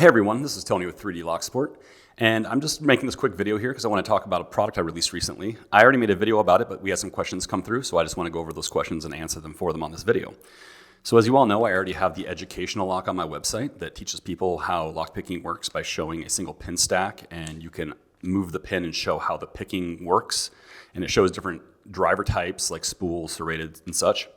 Hey everyone, this is Tony with 3D Lock Support, and I'm just making this quick video here because I want to talk about a product I released recently. I already made a video about it, but we had some questions come through, so I just want to go over those questions and answer them for them on this video. So as you all know, I already have the educational lock on my website that teaches people how lockpicking works by showing a single pin stack, and you can move the pin and show how the picking works, and it shows different driver types like spools, serrated, and such.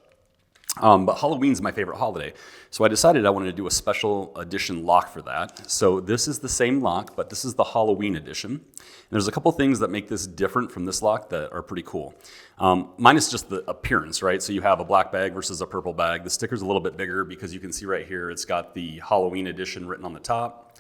But Halloween's my favorite holiday, so I decided I wanted to do a special edition lock for that. So this is the same lock, but this is the Halloween edition. And there's a couple things that make this different from this lock that are pretty cool. Mine is just the appearance, right? So you have a black bag versus a purple bag. The sticker's a little bit bigger because you can see right here, it's got the Halloween edition written on the top.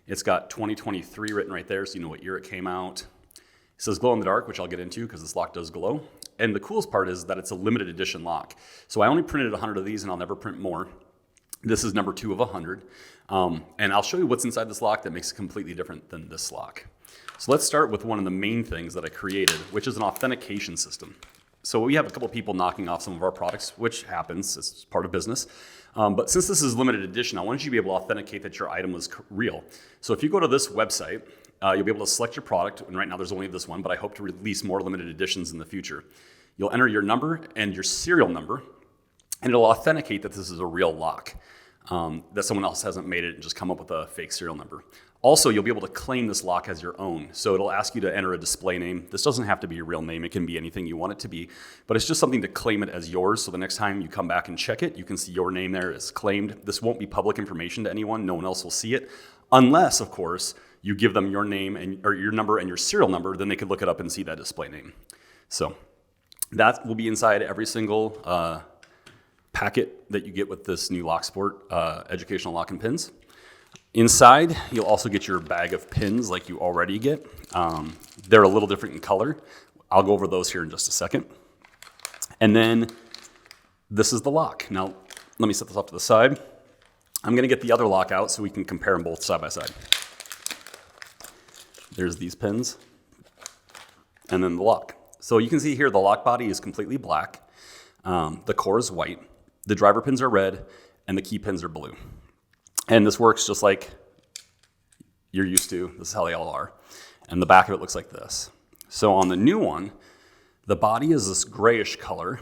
It's got 2023 written right there, so you know what year it came out. It says glow in the dark, which I'll get into because this lock does glow. And the coolest part is that it's a limited edition lock. So I only printed 100 of these and I'll never print more. This is number 2 of 100. And I'll show you what's inside this lock that makes it completely different than this lock. So let's start with one of the main things that I created, which is an authentication system. So we have a couple people knocking off some of our products, which happens, it's part of business. But since this is limited edition, I wanted you to be able to authenticate that your item was real. So if you go to this website, you'll be able to select your product, and right now there's only this one, but I hope to release more limited editions in the future. You'll enter your number and your serial number, and it'll authenticate that this is a real lock, that someone else hasn't made it and just come up with a fake serial number. Also, you'll be able to claim this lock as your own. So it'll ask you to enter a display name. This doesn't have to be your real name. It can be anything you want it to be, but it's just something to claim it as yours. So the next time you come back and check it, you can see your name there is claimed. This won't be public information to anyone. No one else will see it, unless, of course, you give them your name or your number and your serial number, then they could look it up and see that display name. So that will be inside every single packet that you get with this new Lock Support educational lock and pins. Inside, you'll also get your bag of pins like you already get. They're a little different in color. I'll go over those here in just a second. And then this is the lock. Now, let me set this off to the side. I'm gonna get the other lock out so we can compare them both side by side. There's these pins, and then the lock. So you can see here the lock body is completely black. The core is white. The driver pins are red, and the key pins are blue. And this works just like you're used to. This is how they all are. And the back of it looks like this. So on the new one, the body is this grayish color,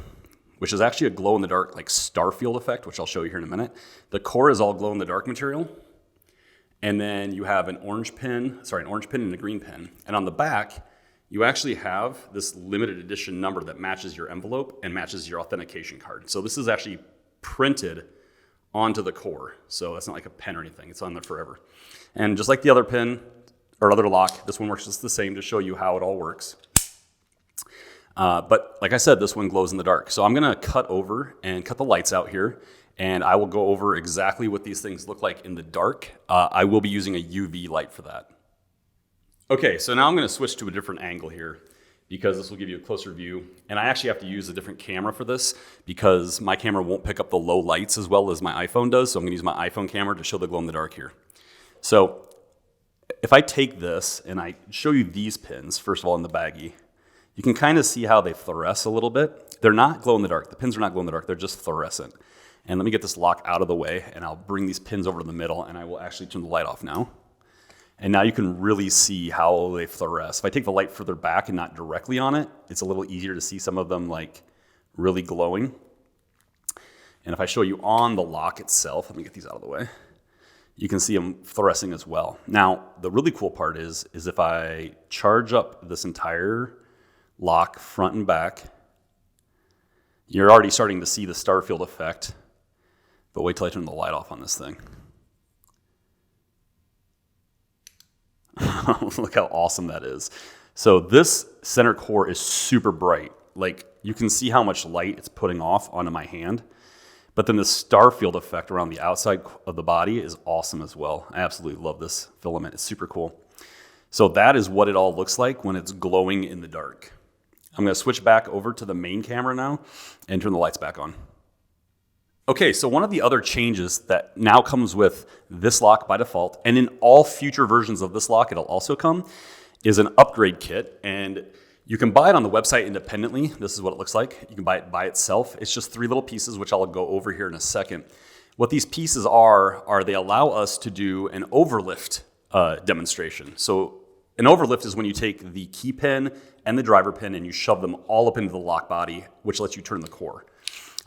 which is actually a glow-in-the-dark like Starfield effect, which I'll show you here in a minute. The core is all glow-in-the-dark material. And then you have an orange pin and a green pin. And on the back, you actually have this limited edition number that matches your envelope and matches your authentication card. So this is actually printed onto the core. So it's not like a pen or anything. It's on there forever. And just like the other pin or other lock, this one works just the same to show you how it all works. But like I said, this one glows in the dark. So I'm gonna cut over and cut the lights out here, and I will go over exactly what these things look like in the dark. I will be using a UV light for that. Okay, so now I'm gonna switch to a different angle here because this will give you a closer view. And I actually have to use a different camera for this because my camera won't pick up the low lights as well as my iPhone does. So I'm gonna use my iPhone camera to show the glow in the dark here. So if I take this and I show you these pins, first of all in the baggie, you can kind of see how they fluoresce a little bit. They're not glow in the dark. The pins are not glow in the dark. They're just fluorescent. And let me get this lock out of the way and I'll bring these pins over to the middle and I will actually turn the light off now. And now you can really see how they fluoresce. If I take the light further back and not directly on it, it's a little easier to see some of them like really glowing. And if I show you on the lock itself, let me get these out of the way, you can see them fluorescing as well. Now, the really cool part is if I charge up this entire lock front and back, you're already starting to see the Starfield effect, but wait till I turn the light off on this thing. Look how awesome that is. So this center core is super bright. Like you can see how much light it's putting off onto my hand, but then the Starfield effect around the outside of the body is awesome as well. I absolutely love this filament. It's super cool. So that is what it all looks like when it's glowing in the dark. I'm gonna switch back over to the main camera now and turn the lights back on. Okay, so one of the other changes that now comes with this lock by default, and in all future versions of this lock it'll also come, is an upgrade kit. And you can buy it on the website independently. This is what it looks like. You can buy it by itself. It's just 3 little pieces, which I'll go over here in a second. What these pieces are they allow us to do an overlift demonstration. So an overlift is when you take the key pin and the driver pin and you shove them all up into the lock body, which lets you turn the core.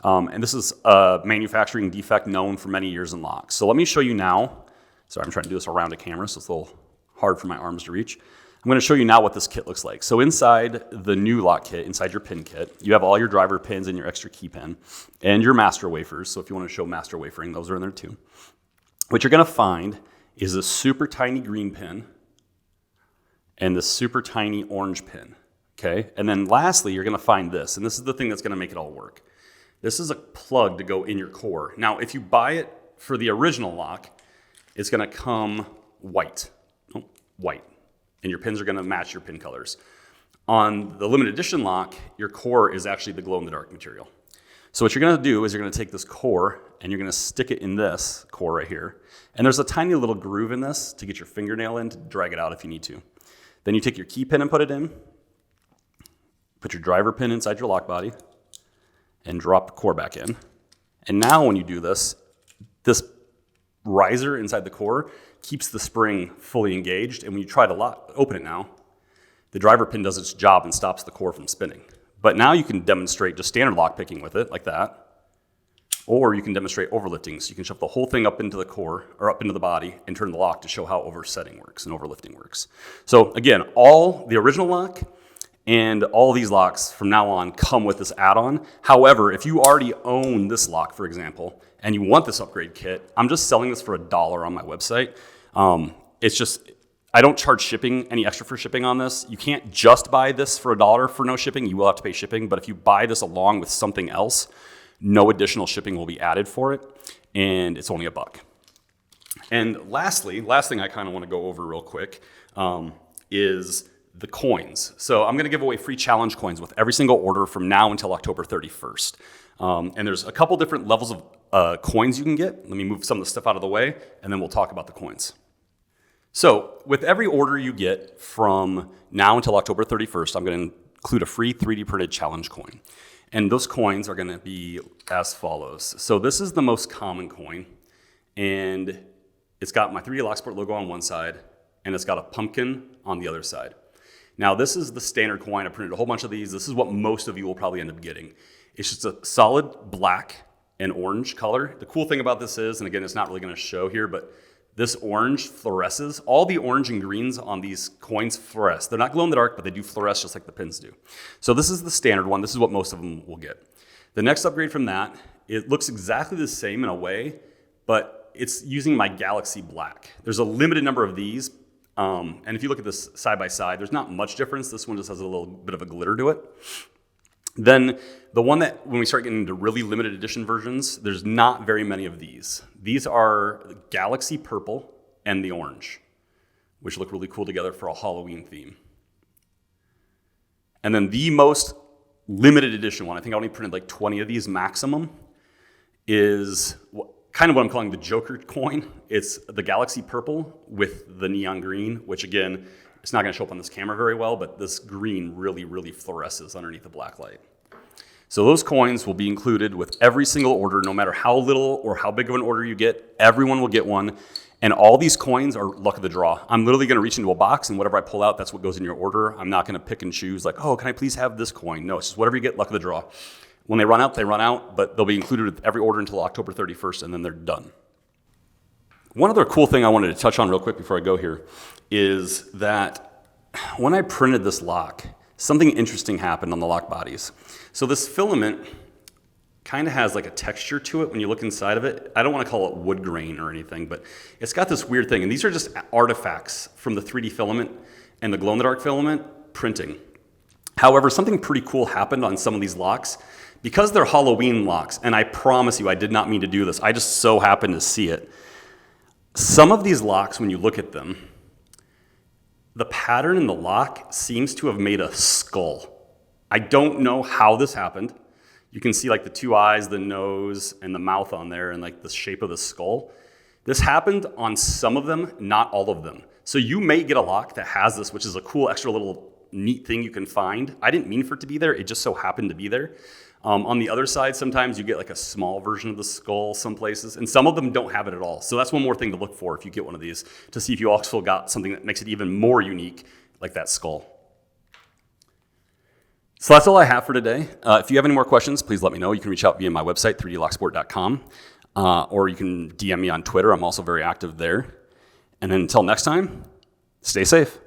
And this is a manufacturing defect known for many years in locks. So let me show you now. Sorry, I'm trying to do this around a camera, so it's a little hard for my arms to reach. I'm going to show you now what this kit looks like. So inside the new lock kit, inside your pin kit, you have all your driver pins and your extra key pin and your master wafers. So if you want to show master wafering, those are in there too. What you're going to find is a super tiny green pin and this super tiny orange pin, okay? And then lastly, you're going to find this, and this is the thing that's going to make it all work. This is a plug to go in your core. Now, if you buy it for the original lock, it's going to come white, and your pins are going to match your pin colors. On the limited edition lock, your core is actually the glow-in-the-dark material. So what you're going to do is you're going to take this core and you're going to stick it in this core right here. And there's a tiny little groove in this to get your fingernail in to drag it out if you need to. Then you take your key pin and put it in, put your driver pin inside your lock body, and drop the core back in. And now when you do this, this riser inside the core keeps the spring fully engaged, and when you try to open it now, the driver pin does its job and stops the core from spinning. But now you can demonstrate just standard lock picking with it, like that, or you can demonstrate overlifting. So you can shove the whole thing up into the core, or up into the body, and turn the lock to show how oversetting works and overlifting works. So again, all the original lock and all these locks from now on come with this add-on. However, if you already own this lock, for example, and you want this upgrade kit, I'm just selling this for $1 on my website. It's just, I don't charge shipping, any extra for shipping on this. You can't just buy this for $1 for no shipping. You will have to pay shipping, but if you buy this along with something else, no additional shipping will be added for it, and it's only $1. And lastly, last thing I kind of want to go over real quick is the coins. So I'm going to give away free challenge coins with every single order from now until October 31st. And there's a couple different levels of coins you can get. Let me move some of the stuff out of the way, and then we'll talk about the coins. So with every order you get from now until October 31st, I'm going to include a free 3D printed challenge coin. And those coins are going to be as follows. So this is the most common coin, and it's got my 3D Locksport logo on one side, and it's got a pumpkin on the other side. Now this is the standard coin. I printed a whole bunch of these. This is what most of you will probably end up getting. It's just a solid black and orange color. The cool thing about this is, and again, it's not really going to show here, but this orange fluoresces. All the orange and greens on these coins fluoresce. They're not glow in the dark, but they do fluoresce just like the pins do. So this is the standard one. This is what most of them will get. The next upgrade from that, it looks exactly the same in a way, but it's using my Galaxy Black. There's a limited number of these, and if you look at this side by side, there's not much difference. This one just has a little bit of a glitter to it. Then the one that, when we start getting into really limited edition versions, there's not very many of these. These are the Galaxy Purple and the Orange, which look really cool together for a Halloween theme. And then the most limited edition one, I think I only printed like 20 of these maximum, is kind of what I'm calling the Joker coin. It's the Galaxy Purple with the neon green, which again, it's not going to show up on this camera very well, but this green really, really fluoresces underneath the black light. So those coins will be included with every single order, no matter how little or how big of an order you get, everyone will get one. And all these coins are luck of the draw. I'm literally going to reach into a box, and whatever I pull out, that's what goes in your order. I'm not going to pick and choose like, oh, can I please have this coin? No, it's just whatever you get, luck of the draw. When they run out, but they'll be included with every order until October 31st, and then they're done. One other cool thing I wanted to touch on real quick before I go here is that when I printed this lock, something interesting happened on the lock bodies. So this filament kind of has like a texture to it when you look inside of it. I don't want to call it wood grain or anything, but it's got this weird thing. And these are just artifacts from the 3D filament and the glow-in-the-dark filament printing. However, something pretty cool happened on some of these locks. Because they're Halloween locks, and I promise you I did not mean to do this, I just so happened to see it. Some of these locks, when you look at them, the pattern in the lock seems to have made a skull. I don't know how this happened. You can see like the two eyes, the nose, and the mouth on there, and like the shape of the skull. This happened on some of them, not all of them. So you may get a lock that has this, which is a cool extra little neat thing you can find. I didn't mean for it to be there. It just so happened to be there. On the other side, sometimes you get like a small version of the skull some places, and some of them don't have it at all. So that's one more thing to look for if you get one of these, to see if you also got something that makes it even more unique, like that skull. So that's all I have for today. If you have any more questions, please let me know. You can reach out via my website, 3dlocksport.com, or you can DM me on Twitter. I'm also very active there. And then until next time, stay safe.